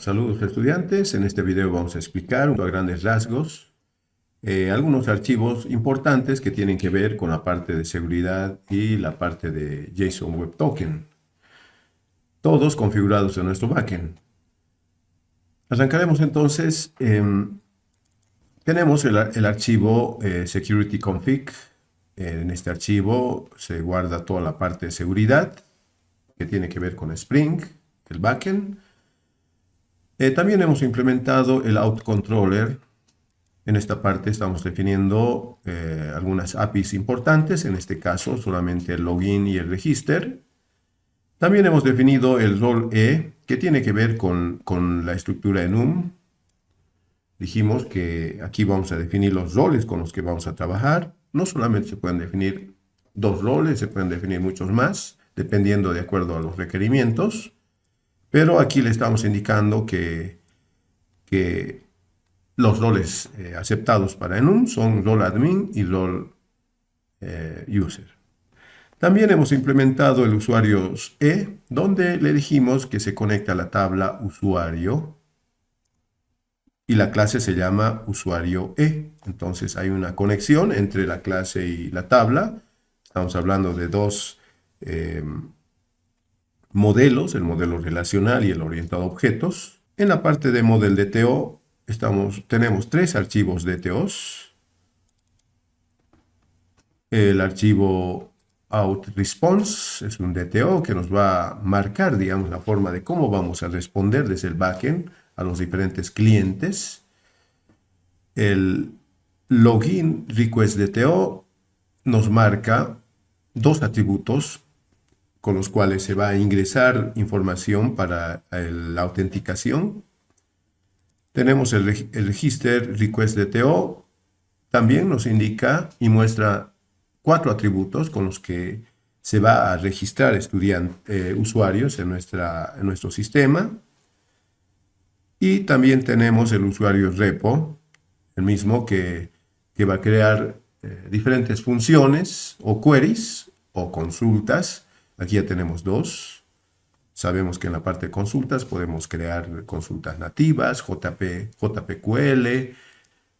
Saludos estudiantes, en este video vamos a explicar a grandes rasgos algunos archivos importantes que tienen que ver con la parte de seguridad y la parte de JSON Web Token, todos configurados en nuestro backend. Arrancaremos entonces, tenemos el archivo security config. En este archivo se guarda toda la parte de seguridad que tiene que ver con Spring, el backend. También hemos implementado el autocontroller. En esta parte estamos definiendo algunas APIs importantes, en este caso solamente el login y el register. También hemos definido el rol E, que tiene que ver con la estructura enum. Dijimos que aquí vamos a definir los roles con los que vamos a trabajar. No solamente se pueden definir dos roles, se pueden definir muchos más, dependiendo de acuerdo a los requerimientos. Pero aquí le estamos indicando que los roles aceptados para enum son rol admin y rol user. También hemos implementado el usuario E, donde le dijimos que se conecta a la tabla usuario y la clase se llama usuario E. Entonces hay una conexión entre la clase y la tabla. Estamos hablando de dos modelos, el modelo relacional y el orientado a objetos. En la parte de model DTO tenemos tres archivos DTOs. El archivo outResponse es un DTO que nos va a marcar, digamos, la forma de cómo vamos a responder desde el backend a los diferentes clientes. El login request DTO nos marca dos atributos con los cuales se va a ingresar información para la autenticación. Tenemos el register request DTO, también nos indica y muestra cuatro atributos con los que se va a registrar usuarios en nuestro sistema. Y también tenemos el usuario repo, el mismo que va a crear diferentes funciones o queries o consultas. Aquí ya tenemos dos. Sabemos que en la parte de consultas podemos crear consultas nativas, JPQL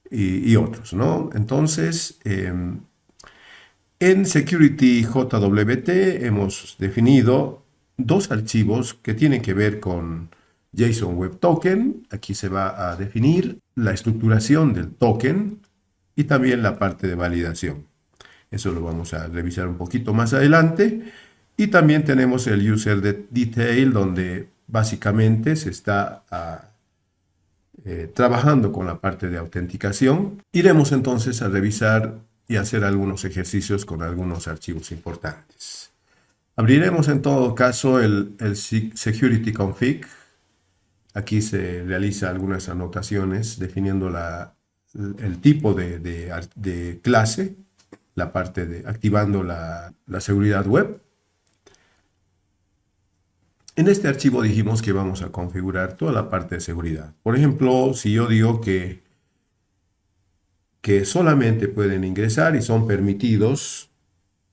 y otros, ¿no? Entonces, en Security JWT hemos definido dos archivos que tienen que ver con JSON Web Token. Aquí se va a definir la estructuración del token y también la parte de validación. Eso lo vamos a revisar un poquito más adelante. Y también tenemos el User Detail, donde básicamente se está trabajando con la parte de autenticación. Iremos entonces a revisar y hacer algunos ejercicios con algunos archivos importantes. Abriremos en todo caso el Security Config. Aquí se realiza algunas anotaciones definiendo el tipo de clase, la parte de activando la seguridad web. En este archivo dijimos que vamos a configurar toda la parte de seguridad. Por ejemplo, si yo digo que solamente pueden ingresar y son permitidos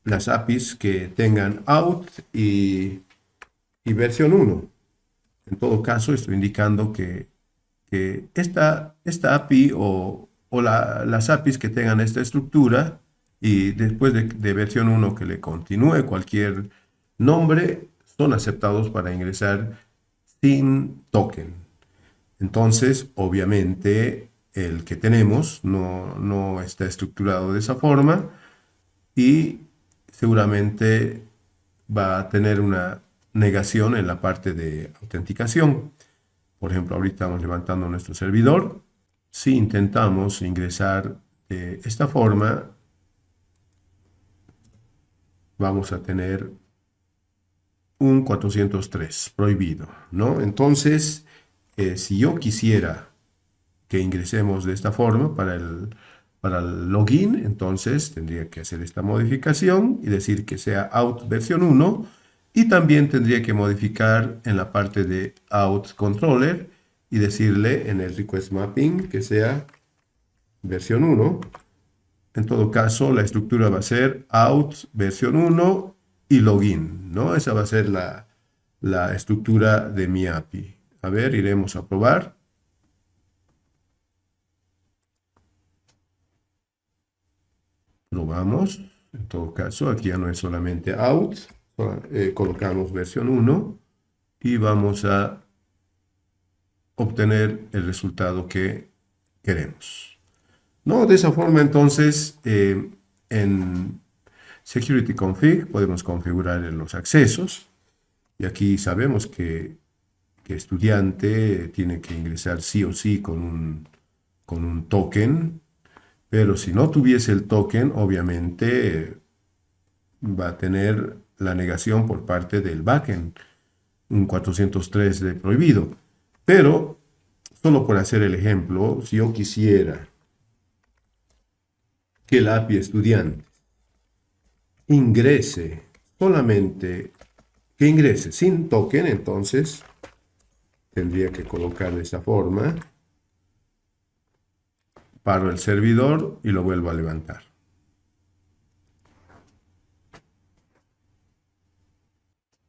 las APIs que tengan out y versión 1. En todo caso, estoy indicando que esta API o las APIs que tengan esta estructura y después de versión 1 que le continúe cualquier nombre, son aceptados para ingresar sin token. Entonces, obviamente, el que tenemos no está estructurado de esa forma y seguramente va a tener una negación en la parte de autenticación. Por ejemplo, ahorita estamos levantando nuestro servidor. Si intentamos ingresar de esta forma, vamos a tener un 403 prohibido, ¿no? Entonces, si yo quisiera que ingresemos de esta forma para el login, entonces tendría que hacer esta modificación y decir que sea out versión 1 y también tendría que modificar en la parte de out controller y decirle en el request mapping que sea versión 1. En todo caso, la estructura va a ser out versión 1 y login, ¿no? Esa va a ser la estructura de mi API. A ver, iremos a probar. Probamos. En todo caso, aquí ya no es solamente out. Colocamos versión 1 y vamos a obtener el resultado que queremos. ¿No? De esa forma, entonces, en Security Config podemos configurar los accesos. Y aquí sabemos que estudiante tiene que ingresar sí o sí con un token. Pero si no tuviese el token, obviamente va a tener la negación por parte del backend, un 403 de prohibido. Pero, solo por hacer el ejemplo, si yo quisiera que el API estudiante ingrese solamente, que ingrese sin token, entonces tendría que colocar de esta forma, paro el servidor y lo vuelvo a levantar.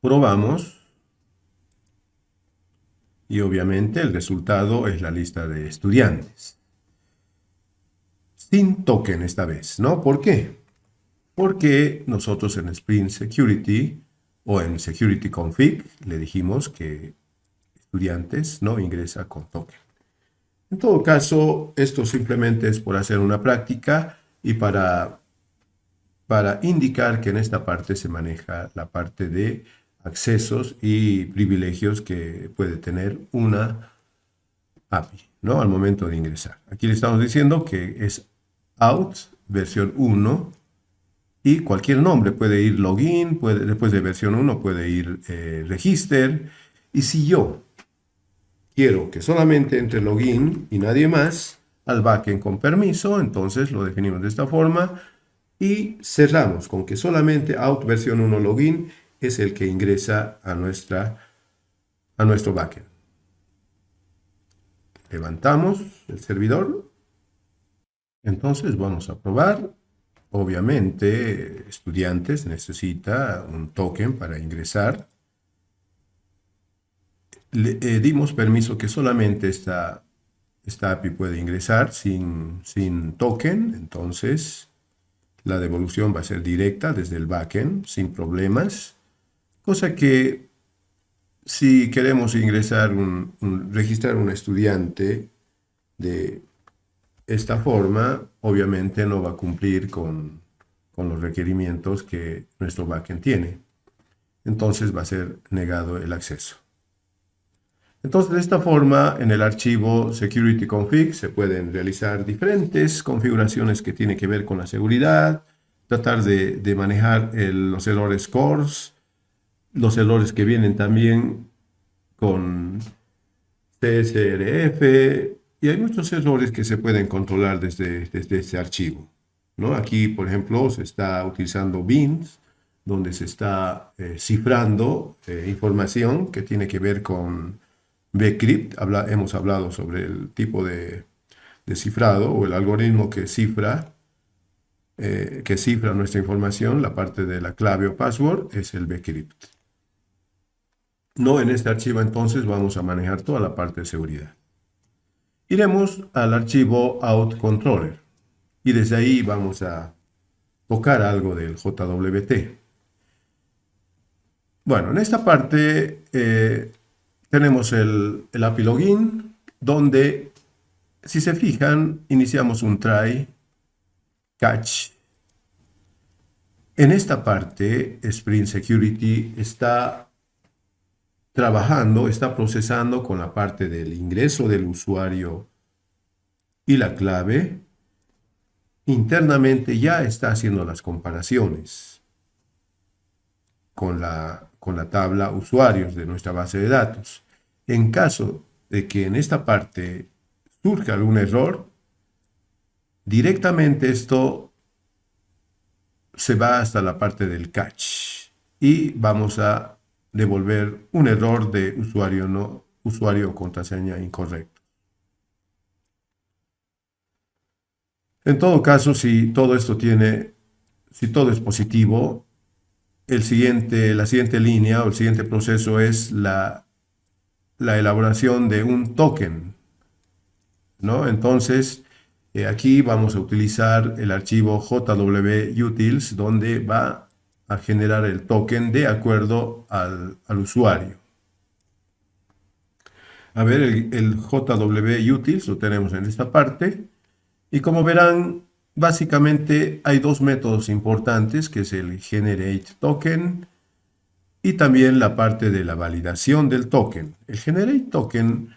Probamos. Y obviamente el resultado es la lista de estudiantes. Sin token esta vez, ¿no? ¿Por qué? Porque nosotros en Spring Security o en Security Config le dijimos que estudiantes no ingresa con token. En todo caso, esto simplemente es por hacer una práctica y para indicar que en esta parte se maneja la parte de accesos y privilegios que puede tener una API, ¿no? Al momento de ingresar. Aquí le estamos diciendo que es out, versión 1, y cualquier nombre puede ir login, después de versión 1 puede ir register, y si yo quiero que solamente entre login y nadie más al backend con permiso, entonces lo definimos de esta forma y cerramos con que solamente out versión 1 login es el que ingresa a nuestro backend. Levantamos el servidor. Entonces vamos a probar. Obviamente, estudiantes necesita un token para ingresar. Le dimos permiso que solamente esta API puede ingresar sin token. Entonces, la devolución va a ser directa desde el backend, sin problemas. Cosa que si queremos ingresar registrar un estudiante de esta forma, obviamente no va a cumplir con los requerimientos que nuestro backend tiene. Entonces va a ser negado el acceso. Entonces, de esta forma, en el archivo security config se pueden realizar diferentes configuraciones que tienen que ver con la seguridad, tratar de manejar los errores cores, los errores que vienen también con CSRF, y hay muchos errores que se pueden controlar desde este archivo, ¿no? Aquí, por ejemplo, se está utilizando beans, donde se está cifrando información que tiene que ver con bcrypt. Hemos hablado sobre el tipo de cifrado o el algoritmo que cifra nuestra información. La parte de la clave o password es el bcrypt. No, en este archivo entonces vamos a manejar toda la parte de seguridad. Iremos al archivo out_controller y desde ahí vamos a tocar algo del JWT. Bueno, en esta parte tenemos el API login, donde, si se fijan, iniciamos un try catch. En esta parte, Spring Security está trabajando, está procesando con la parte del ingreso del usuario y la clave. Internamente ya está haciendo las comparaciones con la tabla usuarios de nuestra base de datos. En caso de que en esta parte surja algún error, directamente esto se va hasta la parte del catch y vamos a devolver un error de usuario o contraseña incorrecto. En todo caso, si todo es positivo, la siguiente línea o el siguiente proceso es la la elaboración de un token, ¿no? Entonces, aquí vamos a utilizar el archivo jwutils, donde va a generar el token de acuerdo al usuario. A ver, el jwutils lo tenemos en esta parte. Y como verán, básicamente hay dos métodos importantes, que es el generate token y también la parte de la validación del token. El generate token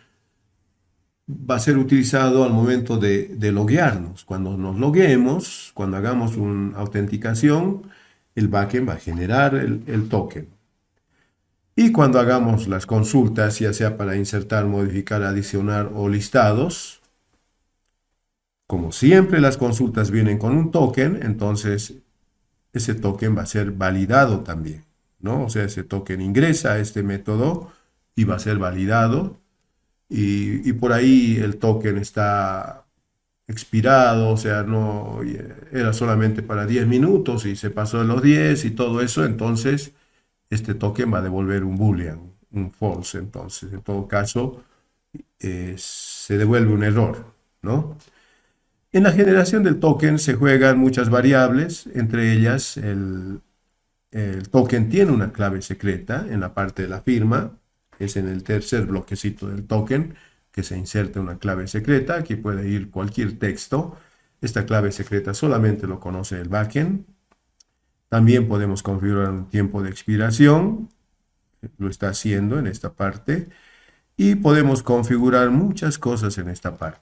va a ser utilizado al momento de loguearnos. Cuando nos logueemos, cuando hagamos una autenticación, el backend va a generar el token. Y cuando hagamos las consultas, ya sea para insertar, modificar, adicionar o listados, como siempre las consultas vienen con un token, entonces ese token va a ser validado también, ¿no? O sea, ese token ingresa a este método y va a ser validado. Y por ahí el token está expirado, o sea, no era solamente para 10 minutos y se pasó de los 10 y todo eso, entonces este token va a devolver un boolean, un false, entonces en todo caso se devuelve un error, ¿no? En la generación del token se juegan muchas variables, entre ellas el token tiene una clave secreta en la parte de la firma, es en el tercer bloquecito del token que se inserta una clave secreta. Aquí puede ir cualquier texto. Esta clave secreta solamente lo conoce el backend. También podemos configurar un tiempo de expiración, lo está haciendo en esta parte, y podemos configurar muchas cosas en esta parte,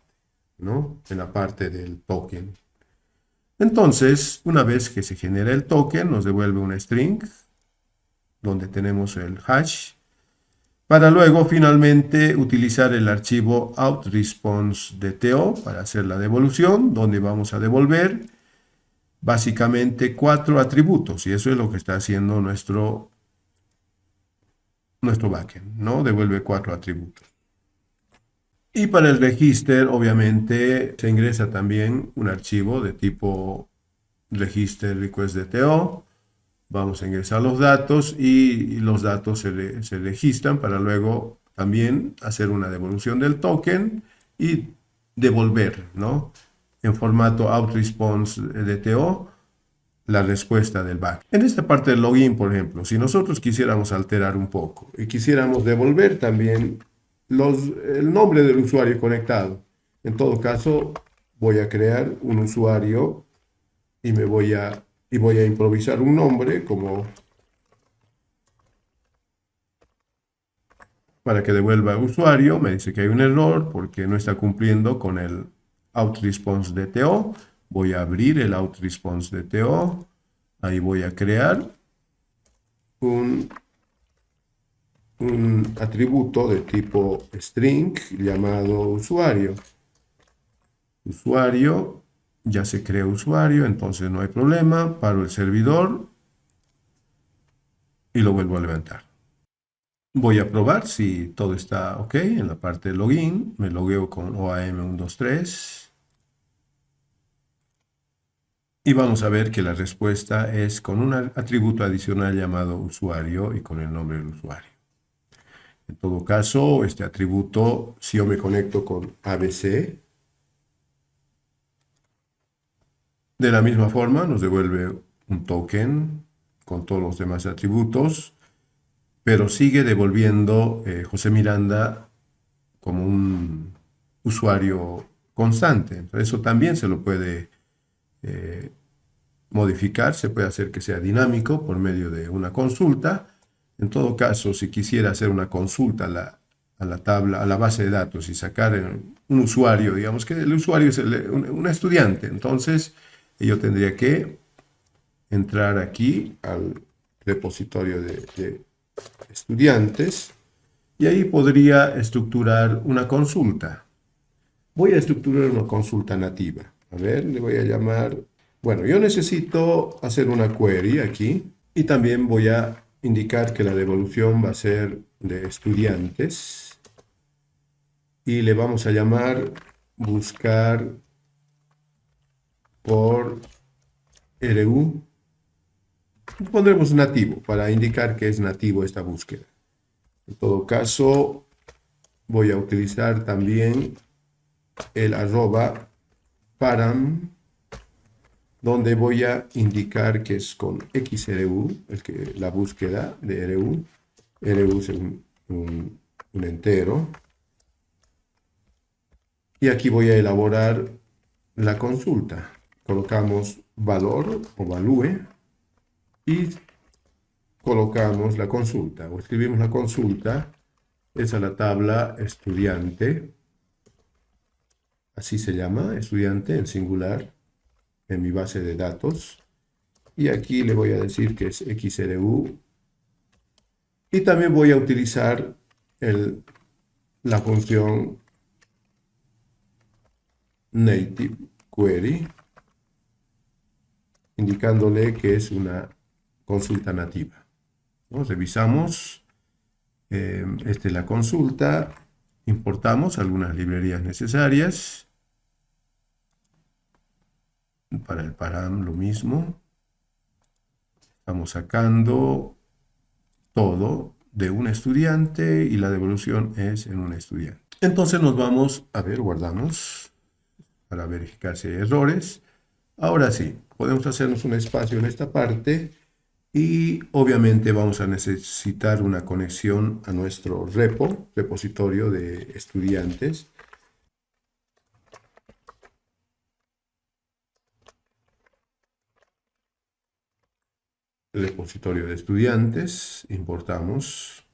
¿no? En la parte del token. Entonces, una vez que se genera el token, nos devuelve una string, donde tenemos el hash, para luego finalmente utilizar el archivo outResponse.dto para hacer la devolución, donde vamos a devolver básicamente 4 atributos, y eso es lo que está haciendo nuestro backend, ¿no? Devuelve 4 atributos. Y para el register, obviamente, se ingresa también un archivo de tipo register request.dto. Vamos a ingresar los datos y los datos se registran para luego también hacer una devolución del token y devolver, ¿no? En formato outResponse.dto la respuesta del back. En esta parte del login, por ejemplo, si nosotros quisiéramos alterar un poco y quisiéramos devolver también el nombre del usuario conectado, en todo caso voy a crear un usuario y voy a improvisar un nombre como para que devuelva usuario. Me dice que hay un error porque no está cumpliendo con el outResponse.dto. Voy a abrir el outResponse.dto. Ahí voy a crear un atributo de tipo string llamado usuario. Usuario, ya se creó usuario, entonces no hay problema. Paro el servidor y lo vuelvo a levantar. Voy a probar si todo está ok en la parte de login. Me logueo con OAM123. Y vamos a ver que la respuesta es con un atributo adicional llamado usuario y con el nombre del usuario. En todo caso, este atributo, si yo me conecto con ABC, de la misma forma nos devuelve un token con todos los demás atributos, pero sigue devolviendo José Miranda como un usuario constante. Entonces, eso también se lo puede modificar, se puede hacer que sea dinámico por medio de una consulta. En todo caso, si quisiera hacer una consulta a la tabla, a la base de datos y sacar un usuario, digamos que el usuario es un estudiante, entonces yo tendría que entrar aquí al repositorio de estudiantes y ahí podría estructurar una consulta. Voy a estructurar una consulta nativa. A ver, le voy a llamar... Bueno, yo necesito hacer una query aquí y también voy a indicar que la devolución va a ser de estudiantes y le vamos a llamar buscar por RU. Pondremos nativo para indicar que es nativo esta búsqueda. En todo caso, voy a utilizar también el arroba param, donde voy a indicar que es con XRU, la búsqueda de RU. RU es un entero. Y aquí voy a elaborar la consulta. Colocamos valor o value y colocamos la consulta o escribimos la consulta. Esa es la tabla estudiante. Así se llama, estudiante en singular, en mi base de datos. Y aquí le voy a decir que es XRU. Y también voy a utilizar la función native query, indicándole que es una consulta nativa, ¿no? Revisamos, esta es la consulta, importamos algunas librerías necesarias, para el param lo mismo, estamos sacando todo de un estudiante y la devolución es en un estudiante. Entonces nos vamos, a ver, guardamos para verificar si hay errores. Ahora sí, podemos hacernos un espacio en esta parte y obviamente vamos a necesitar una conexión a nuestro repositorio de estudiantes. Repositorio de estudiantes, importamos.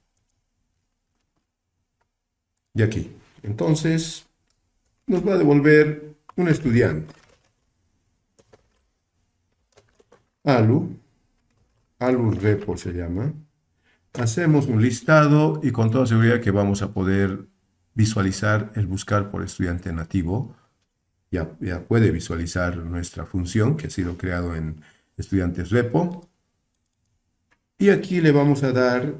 Y aquí. Entonces, nos va a devolver un estudiante. ALU repo se llama. Hacemos un listado y con toda seguridad que vamos a poder visualizar el buscar por estudiante nativo. Ya puede visualizar nuestra función que ha sido creado en estudiantes repo. Y aquí le vamos a dar,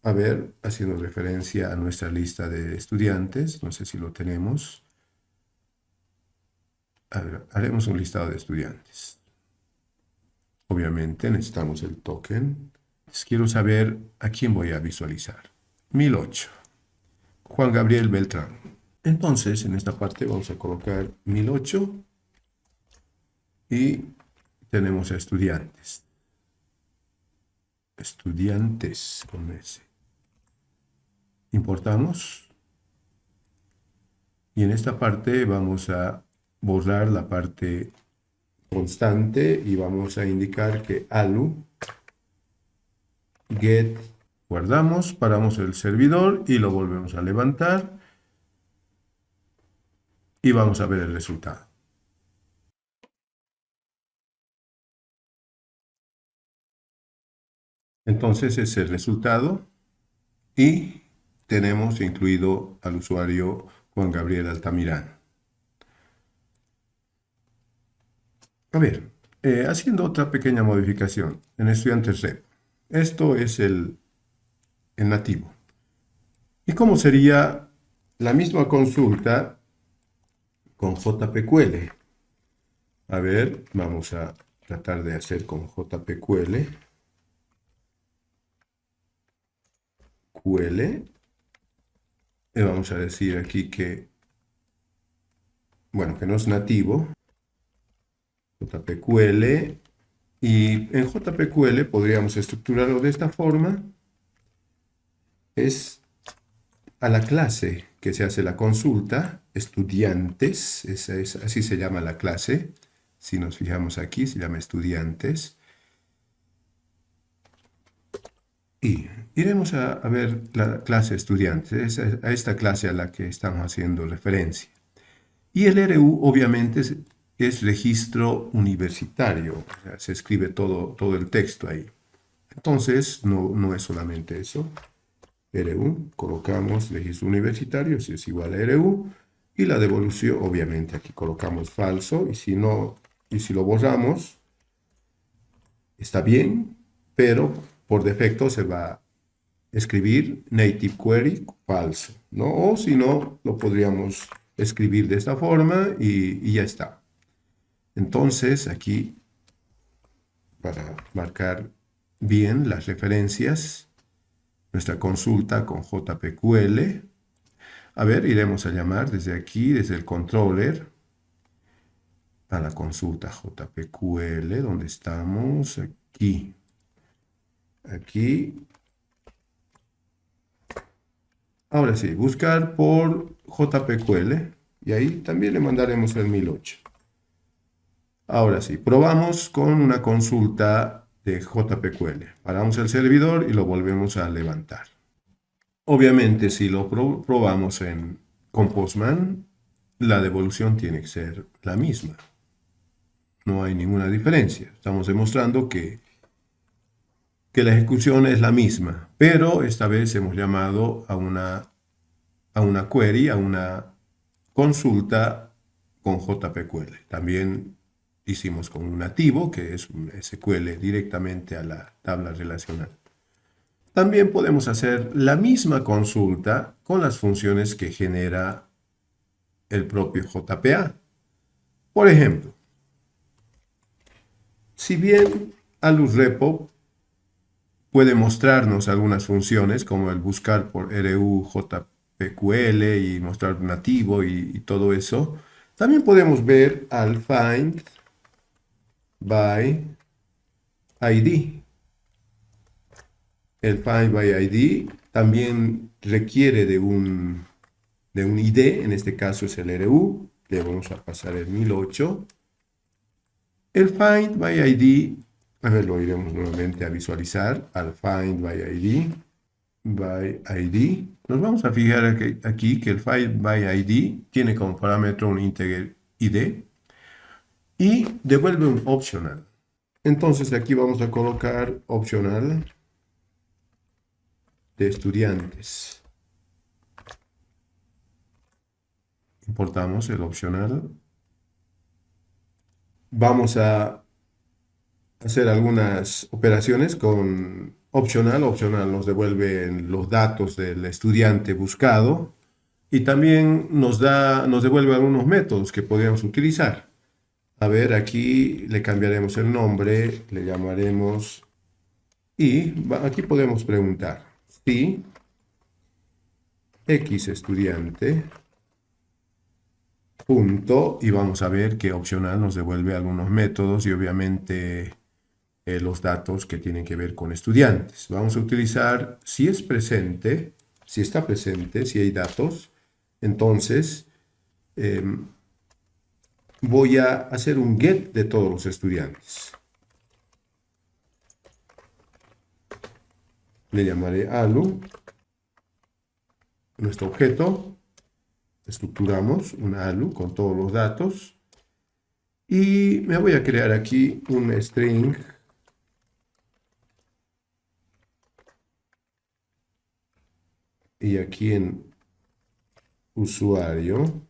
a ver, haciendo referencia a nuestra lista de estudiantes, no sé si lo tenemos. A ver, haremos un listado de estudiantes. Obviamente necesitamos el token. Quiero saber a quién voy a visualizar. 1008. Juan Gabriel Beltrán. Entonces, en esta parte vamos a colocar 1008 y tenemos a estudiantes. Estudiantes con S. Importamos. Y en esta parte vamos a borrar la parte constante y vamos a indicar que ALU get, guardamos, paramos el servidor y lo volvemos a levantar y vamos a ver el resultado. Entonces es el resultado y tenemos incluido al usuario Juan Gabriel Altamirano. A ver, haciendo otra pequeña modificación en estudiantes rep. Esto es el nativo. ¿Y cómo sería la misma consulta con JPQL? A ver, vamos a tratar de hacer con JPQL. Y vamos a decir aquí que, bueno, que no es nativo. JPQL. Y en JPQL podríamos estructurarlo de esta forma. Es a la clase que se hace la consulta, estudiantes, así se llama la clase. Si nos fijamos aquí, se llama estudiantes. Y iremos a ver la clase estudiantes, a esta clase a la que estamos haciendo referencia. Y el RU obviamente es registro universitario, o sea, se escribe todo el texto ahí. Entonces, no es solamente eso. RU, colocamos registro universitario, si es igual a RU, y la devolución, obviamente aquí colocamos falso, y si lo borramos, está bien, pero por defecto se va a escribir native query falso, ¿no? O si no, lo podríamos escribir de esta forma y ya está. Entonces, aquí, para marcar bien las referencias, nuestra consulta con JPQL. A ver, iremos a llamar desde aquí, desde el controller, a la consulta JPQL, donde estamos, aquí. Aquí. Ahora sí, buscar por JPQL, y ahí también le mandaremos el 1008. Ahora sí, probamos con una consulta de JPQL. Paramos el servidor y lo volvemos a levantar. Obviamente, si lo probamos con Postman, la devolución tiene que ser la misma. No hay ninguna diferencia. Estamos demostrando que la ejecución es la misma, pero esta vez hemos llamado a una query, a una consulta con JPQL. También hicimos con un nativo, que es un SQL directamente a la tabla relacional. También podemos hacer la misma consulta con las funciones que genera el propio JPA. Por ejemplo, si bien AlusRepo puede mostrarnos algunas funciones como el buscar por RU JPQL y mostrar nativo y todo eso, también podemos ver al find by ID. El find by ID también requiere de un ID, en este caso es el RU, le vamos a pasar el 1008. El find by ID, a ver, lo iremos nuevamente a visualizar, al find by ID. Nos vamos a fijar aquí que el find by ID tiene como parámetro un integer ID y devuelve un optional. Entonces aquí vamos a colocar optional de estudiantes. Importamos el optional. Vamos a hacer algunas operaciones con optional. Optional nos devuelve los datos del estudiante buscado y también nos devuelve algunos métodos que podríamos utilizar. A ver, aquí le cambiaremos el nombre, le llamaremos y aquí podemos preguntar si X estudiante punto, y vamos a ver que opcional nos devuelve algunos métodos y obviamente los datos que tienen que ver con estudiantes. Vamos a utilizar si es presente, si está presente, si hay datos, entonces voy a hacer un get de todos los estudiantes. Le llamaré alu, nuestro objeto. Estructuramos un alu con todos los datos. Y me voy a crear aquí un string y aquí en usuario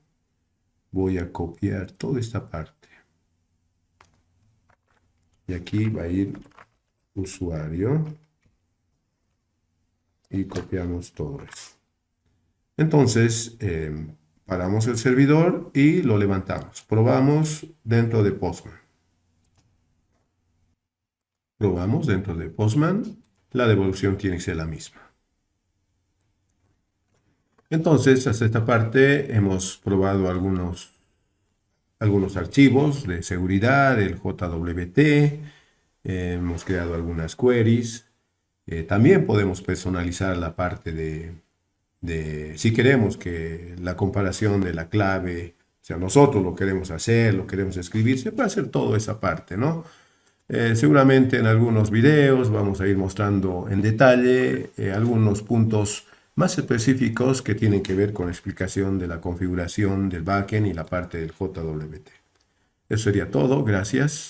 voy a copiar toda esta parte. Y aquí va a ir usuario y copiamos todo eso. Entonces, paramos el servidor y lo levantamos. Probamos dentro de Postman. Probamos dentro de Postman. La devolución tiene que ser la misma. Entonces, hasta esta parte hemos probado algunos archivos de seguridad, el JWT, hemos creado algunas queries. También podemos personalizar la parte si queremos que la comparación de la clave, o sea, nosotros lo queremos hacer, lo queremos escribir, se puede hacer toda esa parte, ¿no? Seguramente en algunos videos vamos a ir mostrando en detalle algunos puntos más específicos que tienen que ver con la explicación de la configuración del backend y la parte del JWT. Eso sería todo, gracias.